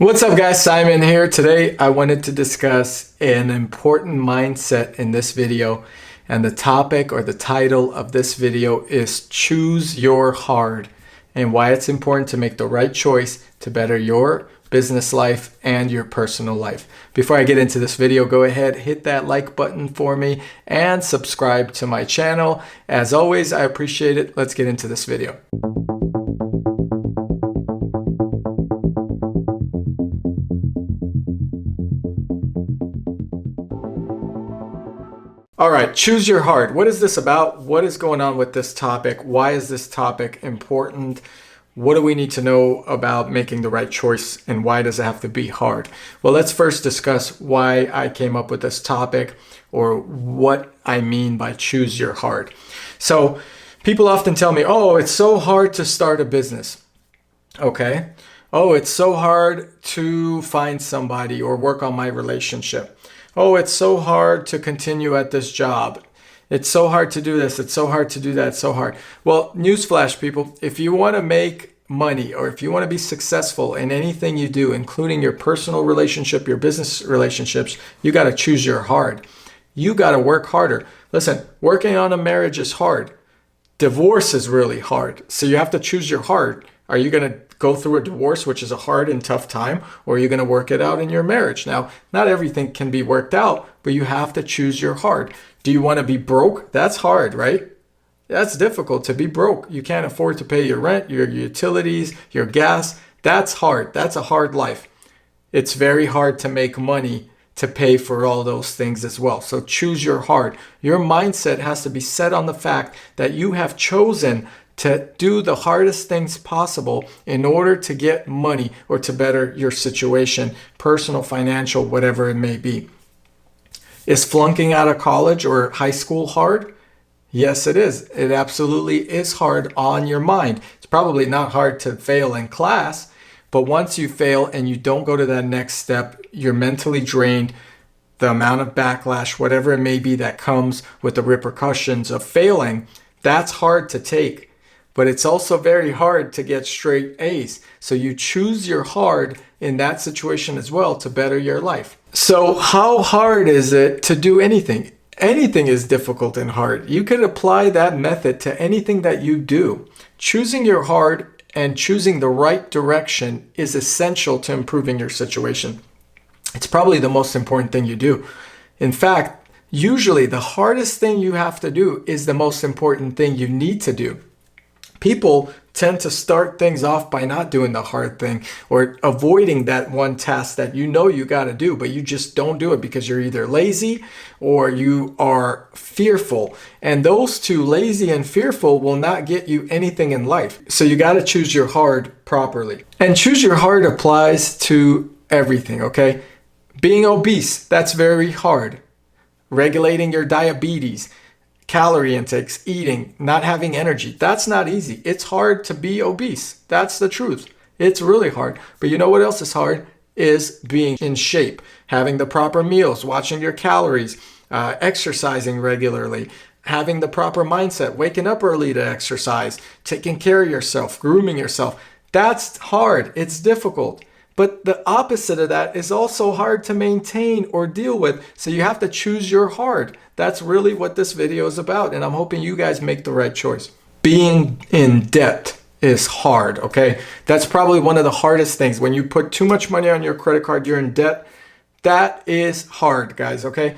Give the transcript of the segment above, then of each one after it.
What's up guys, Simon here. Today I wanted to discuss an important mindset in this video, and the topic or the title of this video is Choose Your Hard, and why it's important to make the right choice to better your business life and your personal life. Before I get into this video, go ahead, hit that like button for me and subscribe to my channel. As always, I appreciate it. Let's get into this video. All right, choose your heart. What is this about? What is going on with this topic? Why is this topic important? What do we need to know about making the right choice, and why does it have to be hard? Well, let's first discuss why I came up with this topic, or what I mean by choose your heart. So people often tell me, oh, it's so hard to start a business. Okay. Oh, it's so hard to find somebody or work on my relationship. Oh, it's so hard to continue at this job. It's so hard to do this. It's so hard to do that. It's so hard. Well, newsflash, people, if you want to make money, or if you want to be successful in anything you do, including your personal relationship, your business relationships, you got to choose your hard. You got to work harder. Listen, working on a marriage is hard. Divorce is really hard. So you have to choose your hard. Are you going to go through a divorce, which is a hard and tough time, or are you going to work it out in your marriage? Now, not everything can be worked out, but you have to choose your hard. Do you want to be broke? That's hard, right? That's difficult to be broke. You can't afford to pay your rent, your utilities, your gas. That's hard. That's a hard life. It's very hard to make money to pay for all those things as well. So choose your hard. Your mindset has to be set on the fact that you have chosen to do the hardest things possible in order to get money or to better your situation, personal, financial, whatever it may be. Is flunking out of college or high school hard? Yes, it is. It absolutely is hard on your mind. It's probably not hard to fail in class, but once you fail and you don't go to that next step, you're mentally drained. The amount of backlash, whatever it may be, that comes with the repercussions of failing, that's hard to take. But it's also very hard to get straight A's. So you choose your hard in that situation as well to better your life. So how hard is it to do anything? Anything is difficult and hard. You could apply that method to anything that you do. Choosing your hard and choosing the right direction is essential to improving your situation. It's probably the most important thing you do. In fact, usually the hardest thing you have to do is the most important thing you need to do. People tend to start things off by not doing the hard thing or avoiding that one task that you know you got to do, but you just don't do it because you're either lazy or you are fearful. And those two, lazy and fearful, will not get you anything in life. So you got to choose your hard properly. And choose your hard applies to everything, okay? Being obese, that's very hard. Regulating your diabetes, calorie intakes, eating, not having energy. That's not easy. It's hard to be obese. That's the truth. It's really hard. But you know what else is hard? Is being in shape, having the proper meals, watching your calories, exercising regularly, having the proper mindset, waking up early to exercise, taking care of yourself, grooming yourself. That's hard. It's difficult. But the opposite of that is also hard to maintain or deal with. So you have to choose your hard. That's really what this video is about. And I'm hoping you guys make the right choice. Being in debt is hard, okay? That's probably one of the hardest things. When you put too much money on your credit card, you're in debt. That is hard, guys, okay?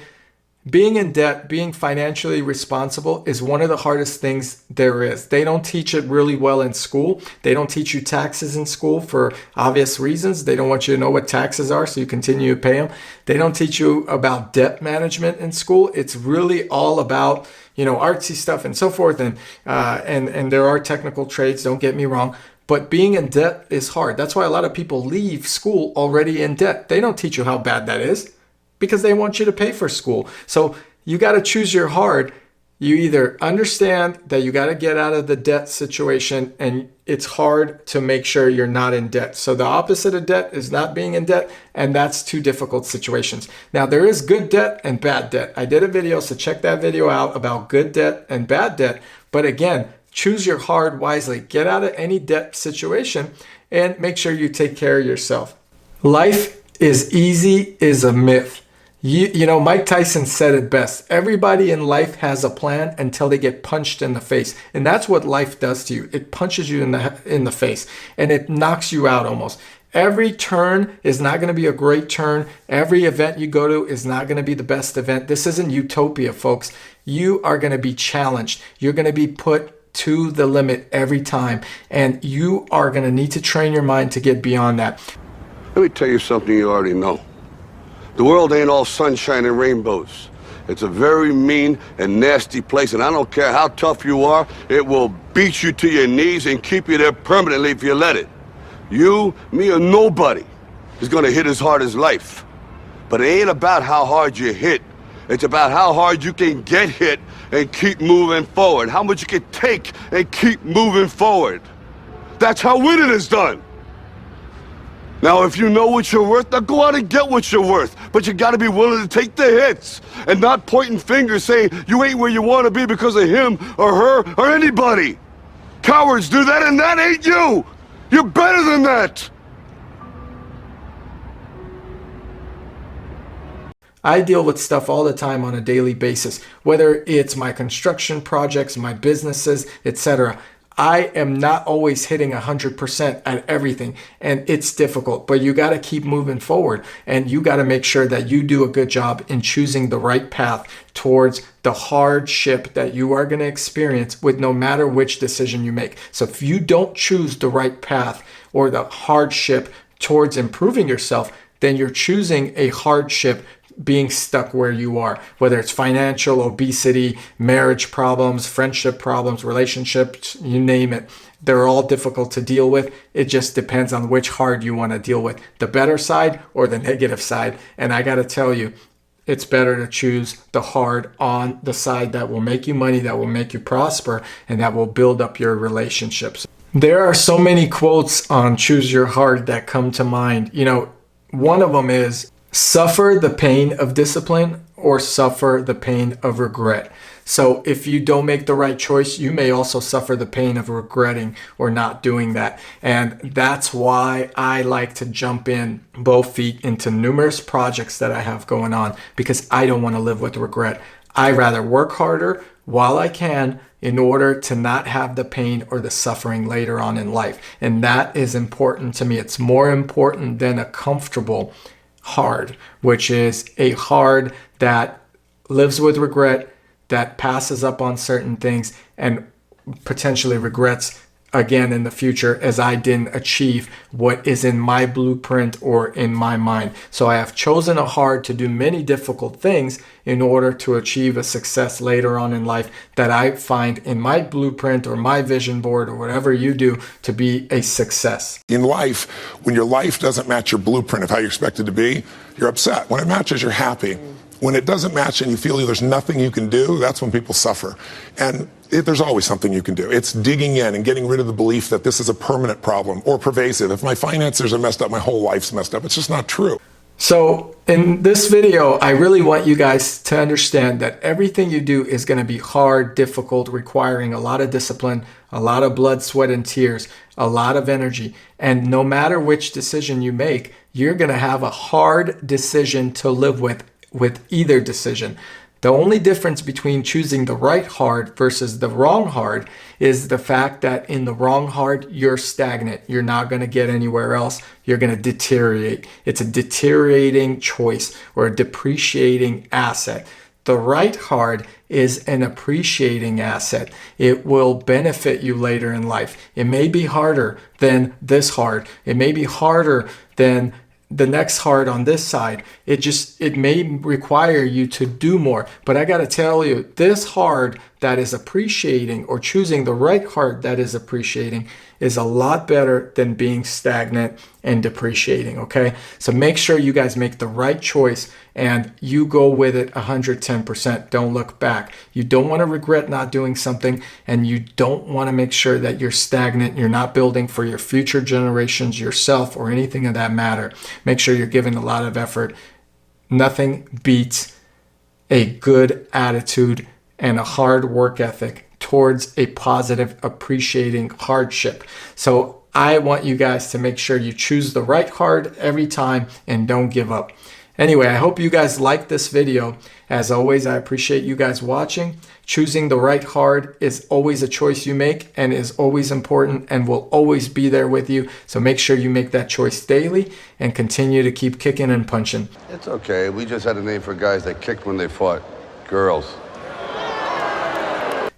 Being in debt, being financially responsible is one of the hardest things there is. They don't teach it really well in school. They don't teach you taxes in school for obvious reasons. They don't want you to know what taxes are, so you continue to pay them. They don't teach you about debt management in school. It's really all about, artsy stuff and so forth. And there are technical trades, don't get me wrong. But being in debt is hard. That's why a lot of people leave school already in debt. They don't teach you how bad that is, because they want you to pay for school. So you got to choose your hard. You either understand that you got to get out of the debt situation, and it's hard to make sure you're not in debt. So the opposite of debt is not being in debt, and that's two difficult situations. Now, there is good debt and bad debt. I did a video, so check that video out about good debt and bad debt. But again, choose your hard wisely. Get out of any debt situation and make sure you take care of yourself. Life is easy is a myth. You know, Mike Tyson said it best. Everybody in life has a plan until they get punched in the face. And that's what life does to you. It punches you in the face and it knocks you out almost. Every turn is not going to be a great turn. Every event you go to is not going to be the best event. This isn't utopia, folks. You are going to be challenged. You're going to be put to the limit every time. And you are going to need to train your mind to get beyond that. Let me tell you something you already know. The world ain't all sunshine and rainbows. It's a very mean and nasty place, and I don't care how tough you are, it will beat you to your knees and keep you there permanently if you let it. You, me, or nobody is gonna hit as hard as life. But it ain't about how hard you hit. It's about how hard you can get hit and keep moving forward. How much you can take and keep moving forward. That's how winning is done. Now, if you know what you're worth, now go out and get what you're worth. But you gotta be willing to take the hits and not pointing fingers saying you ain't where you wanna be because of him or her or anybody. Cowards do that, and that ain't you. You're better than that. I deal with stuff all the time on a daily basis, whether it's my construction projects, my businesses, etc. I am not always hitting 100% at everything, and it's difficult, but you got to keep moving forward, and you got to make sure that you do a good job in choosing the right path towards the hardship that you are going to experience with no matter which decision you make. So if you don't choose the right path or the hardship towards improving yourself, then you're choosing a hardship being stuck where you are, whether it's financial, obesity, marriage problems, friendship problems, relationships, you name it. They're all difficult to deal with. It just depends on which hard you want to deal with, the better side or the negative side. And I got to tell you, it's better to choose the hard on the side that will make you money, that will make you prosper, and that will build up your relationships. There are so many quotes on Choose Your Hard that come to mind. You know, one of them is, suffer the pain of discipline or suffer the pain of regret. So if you don't make the right choice, you may also suffer the pain of regretting or not doing that. And that's why I like to jump in both feet into numerous projects that I have going on, because I don't want to live with regret. I rather work harder while I can in order to not have the pain or the suffering later on in life. And that is important to me. It's more important than a comfortable hard, which is a hard that lives with regret, that passes up on certain things and potentially regrets again in the future as I didn't achieve what is in my blueprint or in my mind. So I have chosen a hard to do many difficult things in order to achieve a success later on in life that I find in my blueprint or my vision board or whatever you do to be a success. In life, when your life doesn't match your blueprint of how you're expected to be, you're upset. When it matches, you're happy. When it doesn't match and you feel there's nothing you can do, that's when people suffer. And there's always something you can do. It's digging in and getting rid of the belief that this is a permanent problem or pervasive. If my finances are messed up, my whole life's messed up. It's just not true. So in this video, I really want you guys to understand that everything you do is going to be hard, difficult, requiring a lot of discipline, a lot of blood, sweat, and tears, a lot of energy. And no matter which decision you make, you're going to have a hard decision to live with either decision. The only difference between choosing the right hard versus the wrong hard is the fact that in the wrong hard, you're stagnant. You're not going to get anywhere else. You're going to deteriorate. It's a deteriorating choice or a depreciating asset. The right hard is an appreciating asset. It will benefit you later in life. It may be harder than this hard. It may be harder than the next hard on this side. It may require you to do more. But I got to tell you, this hard that is appreciating or choosing the right hard that is appreciating is a lot better than being stagnant and depreciating, okay? So make sure you guys make the right choice and you go with it 110%. Don't look back. You don't want to regret not doing something, and you don't want to make sure that you're stagnant. You're not building for your future generations, yourself, or anything of that matter. Make sure you're giving a lot of effort. Nothing beats a good attitude and a hard work ethic towards a positive, appreciating hardship. So I want you guys to make sure you choose the right hard every time and don't give up. Anyway, I hope you guys liked this video. As always, I appreciate you guys watching. Choosing the right hard is always a choice you make and is always important and will always be there with you. So make sure you make that choice daily and continue to keep kicking and punching. It's okay. We just had a name for guys that kicked when they fought. Girls.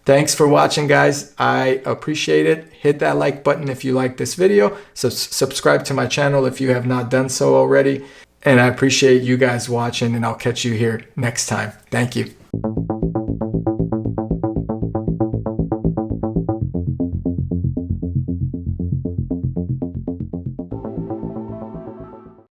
Thanks for watching, guys. I appreciate it. Hit that like button if you like this video. So subscribe to my channel if you have not done so already. And I appreciate you guys watching, and I'll catch you here next time. Thank you.